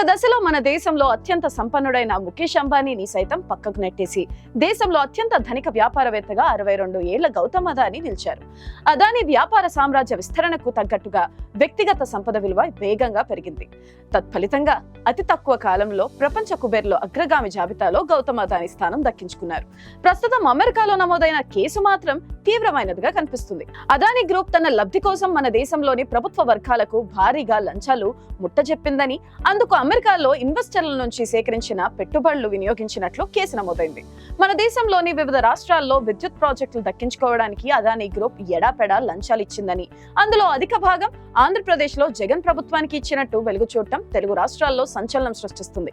ఒక దశలో మన దేశంలో అత్యంత సంపన్నుడైన ముఖేష్ అంబానీని సైతం పక్కకు నెట్టేసి దేశంలో అత్యంత ధనిక వ్యాపారవేత్తగా 62 ఏళ్ల గౌతమ్ అదానీ నిలిచారు. అదానీ వ్యాపార సామ్రాజ్య విస్తరణకు తగ్గట్టుగా వ్యక్తిగత సంపద విలువ వేగంగా పెరిగింది. తత్ఫలితంగా అతి తక్కువ కాలంలో ప్రపంచ కుబేర్లో అగ్రగామి జాబితాలో గౌతమ్ అదానీ స్థానం దక్కించుకున్నారు. ప్రస్తుతం అమెరికాలో నమోదైన కేసు మాత్రం తీవ్రమైనదిగా కనిపిస్తుంది. అదానీ గ్రూప్ తన లబ్ధి కోసం మన దేశంలోని ప్రభుత్వ వర్గాలకు భారీగా లంచాలు ముట్టజెప్పిందని, అందుకు అమెరికాలో ఇన్వెస్టర్ల నుంచి సేకరించిన పెట్టుబడులు వినియోగించినట్లు కేసు నమోదైంది. మన దేశంలోని వివిధ రాష్ట్రాల్లో విద్యుత్ ప్రాజెక్టులు దక్కించుకోవడానికి అదానీ గ్రూప్ ఎడాపెడా లంచాలు ఇచ్చిందని, అందులో అధిక భాగం ఆంధ్రప్రదేశ్ లో జగన్ ప్రభుత్వానికి ఇచ్చినట్టు వెలుగు చూడటం తెలుగు రాష్ట్రాల్లో సంచలనం సృష్టిస్తుంది.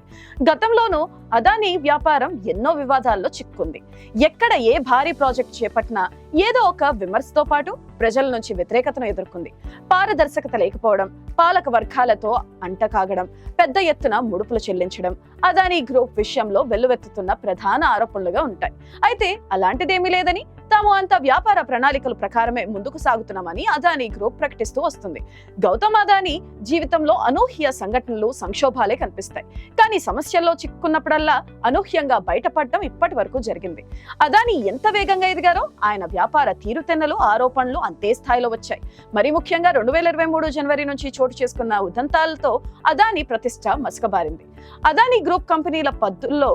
గతంలోనూ అదానీ వ్యాపారం ఎన్నో వివాదాల్లో చిక్కుంది. ఎక్కడ ఏ భారీ ప్రాజెక్ట్ చేపట్టినా ఏదో ఒక విమర్శతో పాటు ప్రజల నుంచి వ్యతిరేకతను ఎదుర్కొంది. పారదర్శకత లేకపోవడం, పాలక వర్గాలతో అంటకాగడం, పెద్ద ఎత్తున ముడుపులు చెల్లించడం అదానీ గ్రూప్ విషయంలో వెల్లువెత్తుతున్న ప్రధాన ఆరోపణలుగా ఉంటాయి. అయితే అలాంటిదేమీ లేదని, తాము అంత వ్యాపార ప్రణాళికల ప్రకారమే ముందుకు సాగుతున్నామని అదానీ గ్రూప్ ప్రకటిస్తూ వస్తుంది. గౌతమ్ అదానీ జీవితంలో అనూహ్య సంఘటనలు, సంక్షోభాలే కనిపిస్తాయి. కానీ సమస్యల్లో చిక్కుకున్నప్పుడల్లా అనూహ్యంగా బయటపడడం ఇప్పటి వరకు జరిగింది. అదానీ ఎంత వేగంగా ఎదిగారో ఆయన వ్యాపార తీరుతెన్నలు, ఆరోపణలు అంతే స్థాయిలో వచ్చాయి. మరి ముఖ్యంగా 2023 జనవరి నుంచి చోటు చేసుకున్న ఉదంతాలతో అదానీ ప్రతిష్ట మసకబారింది. అదానీ గ్రూప్ కంపెనీల పద్దుల్లో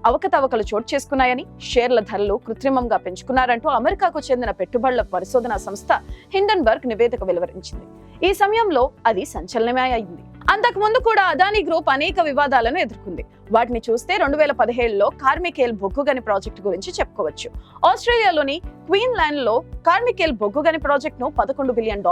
అవకతవకలు చోటు చేసుకున్నాయని, షేర్ల ధరలు కృత్రిమంగా పెంచుకున్నారంటూ అమెరికాకు చెందిన పెట్టుబడుల పరిశోధనా సంస్థ హిండెన్బర్గ్ నివేదిక వెలువరించింది. ఈ సమయంలో అది సంచలనమే అయింది. అంతకుముందు కూడా అదానీ గ్రూప్ అనేక వివాదాలను ఎదుర్కొంది. వాటిని చూస్తే 2017లో కార్మికేల్ బొగ్గుగని ప్రాజెక్టు గురించి చెప్పుకోవచ్చు. ఆస్ట్రేలియాలోని క్వీన్లాండ్ లో కార్మికేల్ బొగ్గుగని ప్రాజెక్టును $11 బిలియన్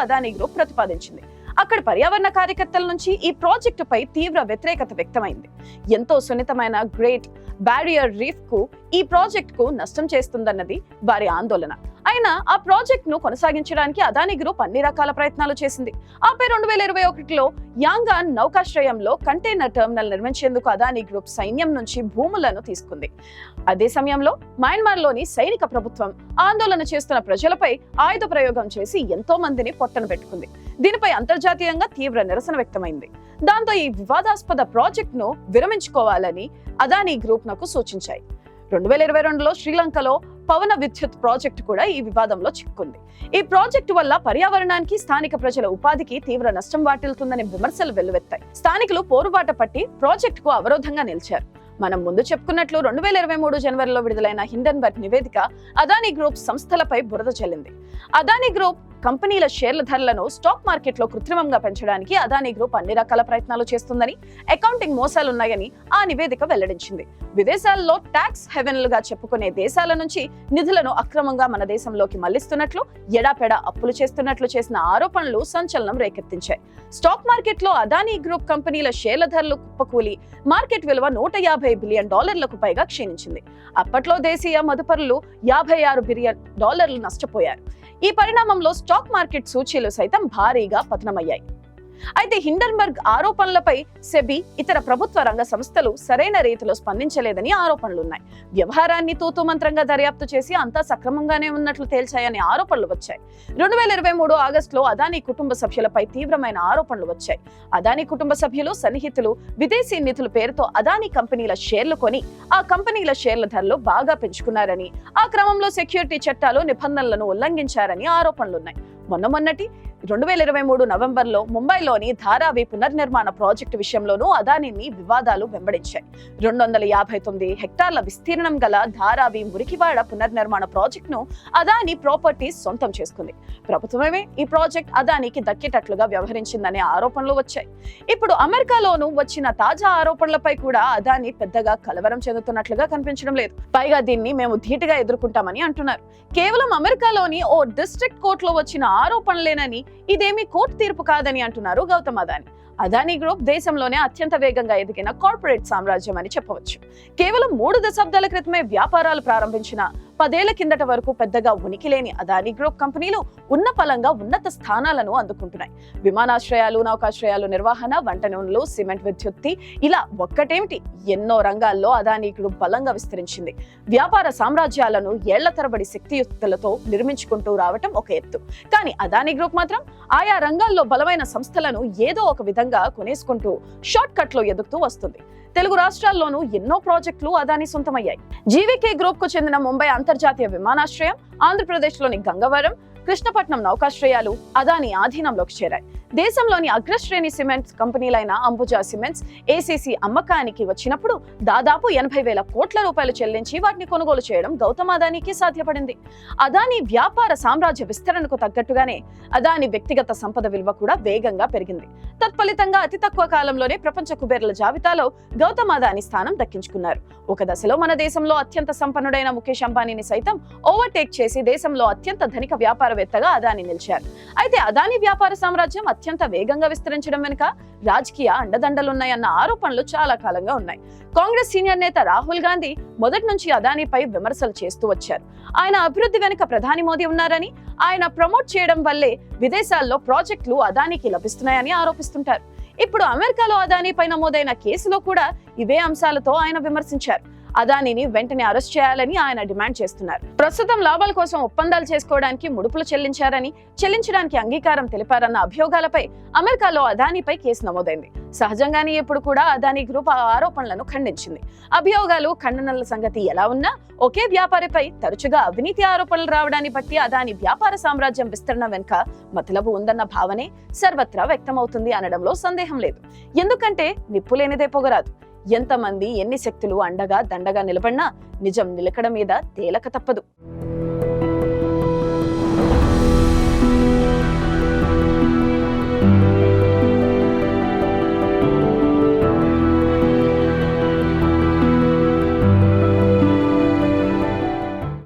అదానీ గ్రూప్ ప్రతిపాదించింది. అక్కడ పర్యావరణ కార్యకర్తల నుంచి ఈ ప్రాజెక్టుపై తీవ్ర వ్యతిరేకత వ్యక్తమైంది. ఎంతో సున్నితమైన గ్రేట్ బ్యారియర్ రీఫ్ కు ఈ ప్రాజెక్టుకు నష్టం చేస్తుందన్నది వారి ఆందోళన. అయినా ఆ ప్రాజెక్ట్ ను కొనసాగించడానికి అదానీ గ్రూప్ అన్ని రకాల ప్రయత్నాలు చేసింది. ఆపై 2021లో యాంగాన్ నౌకాశ్రయంలో కంటైనర్ టెర్మినల్ నిర్మించేందుకు అదానీ గ్రూప్ సైన్యం నుంచి భూములను తీసుకుంది. అదే సమయంలో మయన్మార్ లోని సైనిక ప్రభుత్వం ఆందోళన చేస్తున్న ప్రజలపై ఆయుధ ప్రయోగం చేసి ఎంతో మందిని పొట్టన పెట్టుకుంది. దీనిపై అంతర్జాతీయంగా తీవ్ర నిరసన వ్యక్తమైంది. దాంతో ఈ వివాదాస్పద ప్రాజెక్ట్ ను విరమించుకోవాలని అదానీ గ్రూప్ నాకు సూచించాయి. 2022లో శ్రీలంకలో పవన విద్యుత్ ప్రాజెక్టు కూడా ఈ వివాదంలో చిక్కుంది. ఈ ప్రాజెక్టు వల్ల పర్యావరణానికి, స్థానిక ప్రజల ఉపాధికి తీవ్ర నష్టం వాటిల్తుందనే విమర్శలు వెల్లువెత్తాయి. స్థానికులు పోరుబాట పట్టి ప్రాజెక్టుకు అవరోధంగా నిలిచారు. మనం ముందు చెప్పుకున్నట్లు 2023 జనవరిలో విడుదలైన హిండెన్బర్గ్ నివేదిక అదానీ గ్రూప్ సంస్థలపై బురద చల్లింది. అదానీ గ్రూప్ కంపెనీల షేర్ల ధరలను స్టాక్ మార్కెట్ లో కృత్రిమంగా పెంచడానికి అదానీ గ్రూప్ అన్ని రకాల ప్రయత్నాలు చేస్తుందని, అకౌంటింగ్ మోసాలున్నాయని ఆ నివేదిక వెల్లడించింది. విదేశాల్లో ట్యాక్స్ హెవెన్లుగా చెప్పుకునే దేశాల నుంచి నిధులను అక్రమంగా మన దేశంలోకి మళ్లిస్తున్నట్లు, ఎడాపెడా అప్పులు చేస్తున్నట్లు చేసిన ఆరోపణలు సంచలనం రేకెత్తించాయి. స్టాక్ మార్కెట్ లో అదానీ గ్రూప్ కంపెనీల షేర్ల ధరలు కుప్పకూలి మార్కెట్ విలువ $150 బిలియన్ పైగా క్షీణించింది. అప్పట్లో దేశీయ మదుపరులు $56 బిలియన్ నష్టపోయారు. ఈ పరిణామంలో స్టాక్ మార్కెట్ సూచీలు సైతం భారీగా పతనమయ్యాయి. అయితే హిండెన్బర్గ్ ఆరోపణలపై సెబీ, ఇతర ప్రభుత్వ రంగ సంస్థలు సరైన రీతిలో స్పందించలేదని ఆరోపణలున్నాయి. వ్యవహారాన్ని తూతుమంత్రంగా దర్యాప్తు చేసి అంతా సక్రమంగానే ఉన్నట్లు తేల్చాయని ఆరోపణలు వచ్చాయి. 2023 ఆగస్టులో అదానీ కుటుంబ సభ్యులపై తీవ్రమైన ఆరోపణలు వచ్చాయి. అదానీ కుటుంబ సభ్యులు, సన్నిహితులు విదేశీ నిధుల పేరుతో అదానీ కంపెనీల షేర్లు కొని ఆ కంపెనీల షేర్ల ధరలు బాగా పెంచుకున్నారని, ఆ క్రమంలో సెక్యూరిటీ చట్టాలు, నిబంధనలను ఉల్లంఘించారని ఆరోపణలున్నాయి. మొన్నటి 2023 నవంబర్లో ముంబైలోని ధారావి పునర్నిర్మాణ ప్రాజెక్టు విషయంలోనూ అదానీని వివాదాలు వెంబడించాయి. 259 హెక్టార్ల విస్తీర్ణం గల ధారావి మురికివాడ పునర్నిర్మాణ ప్రాజెక్టును అదానీ ప్రాపర్టీస్ సొంతం చేసుకుంది. ప్రభుత్వమే ఈ ప్రాజెక్ట్ అదానీకి దక్కేటట్లుగా వ్యవహరించిందనే ఆరోపణలు వచ్చాయి. ఇప్పుడు అమెరికాలోనూ వచ్చిన తాజా ఆరోపణలపై కూడా అదానీ పెద్దగా కలవరం చెందుతున్నట్లుగా కనిపించడం లేదు. పైగా దీన్ని మేము ధీటుగా ఎదుర్కొంటామని అంటున్నారు. కేవలం అమెరికాలోని ఓ డిస్ట్రిక్ట్ కోర్టులో వచ్చిన ఆరోపణలేనని, ఇదేమీ కోర్టు తీర్పు కాదని అంటున్నారు గౌతమ్ అదానీ. అదానీ గ్రూప్ దేశంలోనే అత్యంత వేగంగా ఎదిగిన కార్పొరేట్ సామ్రాజ్యం అని చెప్పవచ్చు. కేవలం 3 దశాబ్దాల క్రితమే వ్యాపారాలు ప్రారంభించిన 10 ఏళ్ల కిందట వరకు పెద్దగా ఉనికి లేని అదానీ గ్రూప్ కంపెనీలు ఉన్న పలంగా ఉన్నత స్థానాలను అందుకుంటున్నాయి. విమానాశ్రయాలు, నౌకాశ్రయాలు నిర్వహణ, వంట నూనెలు, సిమెంట్, విద్యుత్తి, ఇలా ఒక్కటేమిటి ఎన్నో రంగాల్లో అదానీ గ్రూప్ బలంగా విస్తరించింది. వ్యాపార సామ్రాజ్యాలను ఏళ్ల తరబడి శక్తియుక్తులతో నిర్మించుకుంటూ రావటం ఒక ఎత్తు. కానీ అదానీ గ్రూప్ మాత్రం ఆయా రంగాల్లో బలమైన సంస్థలను ఏదో ఒక విధంగా కొనేసుకుంటూ షార్ట్ కట్ లో ఎదుగుతూ వస్తుంది. తెలుగు రాష్ట్రాల్లోనూ ఎన్నో ప్రాజెక్టులు అదానీ సొంతమయ్యాయి. జీవీకే గ్రూప్ కు చెందిన ముంబై అంతర్జాతీయ విమానాశ్రయం, ఆంధ్రప్రదేశ్ లోని గంగవరం, కృష్ణపట్నం నౌకాశ్రయాలు అదానీ ఆధీనంలోకి చేరాయి. దేశంలోని అగ్రశ్రేణి సిమెంట్స్ కంపెనీలైన అంబుజా సిమెంట్స్, ఏసీసీ అమ్మకానికి వచ్చినప్పుడు దాదాపు 80,000 కోట్ల రూపాయలు చెల్లించి వాటిని కొనుగోలు చేయడం గౌతమ్ అదానీకి సాధ్యపడింది. అదానీ వ్యాపార సామ్రాజ్య విస్తరణకు తగ్గట్టుగానే అదానీ వ్యక్తిగత సంపద విలువ కూడా వేగంగా పెరిగింది. తత్ఫలితంగా అతి తక్కువ కాలంలోనే ప్రపంచ కుబేరుల జాబితాలో గౌతమ్ అదానీ స్థానం దక్కించుకున్నారు. ఒక దశలో మన దేశంలో అత్యంత సంపన్నుడైన ముఖేష్ అంబానీని సైతం ఓవర్టేక్ చేసి దేశంలో అత్యంత ధనిక వ్యాపారవేత్తగా అదానీ నిలిచారు. అయితే అదానీ వ్యాపార సామ్రాజ్యం అత్యంత వేగంగా విస్తరించడం వెనుక రాజకీయ అండదండలున్నాయన్న ఆరోపణలు చాలా కాలంగా ఉన్నాయి. కాంగ్రెస్ సీనియర్ నేత రాహుల్ గాంధీ మొదటి నుంచి అదానీపై విమర్శలు చేస్తూ వచ్చారు. ఆయన అభివృద్ధి వెనుక ప్రధాని మోదీ ఉన్నారని, ఆయన ప్రమోట్ చేయడం వల్లే విదేశాల్లో ప్రాజెక్టులు అదానీకి లభిస్తున్నాయని ఆరోపిస్తుంటారు. ఇప్పుడు అమెరికాలో అదానీపై నమోదైన కేసులో కూడా ఇవే అంశాలతో ఆయన విమర్శించారు. అదానీని వెంటనే అరెస్ట్ చేయాలని ఆయన డిమాండ్ చేస్తున్నారు. ప్రస్తుతం లాభాల కోసం ఒప్పందాలు చేసుకోవడానికి ముడుపులు చెల్లించడానికి అంగీకారం తెలిపారన్న అభియోగాలపై అమెరికాలో అదానీపై కేసు నమోదైంది. సహజంగానే ఇప్పుడు కూడా అదానీ గ్రూప్ ఆ ఆరోపణలను ఖండించింది. అభియోగాలు, ఖండనల సంగతి ఎలా ఉన్నా ఒకే వ్యాపారిపై తరచుగా అవినీతి ఆరోపణలు రావడాన్ని బట్టి అదానీ వ్యాపార సామ్రాజ్యం విస్తరణ వెనుక మతలబు ఉందన్న భావనే సర్వత్రా వ్యక్తమవుతుంది అనడంలో సందేహం లేదు. ఎందుకంటే నిప్పు లేనిదే పొగరాదు. ఎంతమంది ఎన్ని శక్తులు అండగా దండగా నిలబడినా నిజం నిలకడ మీద తేలక తప్పదు.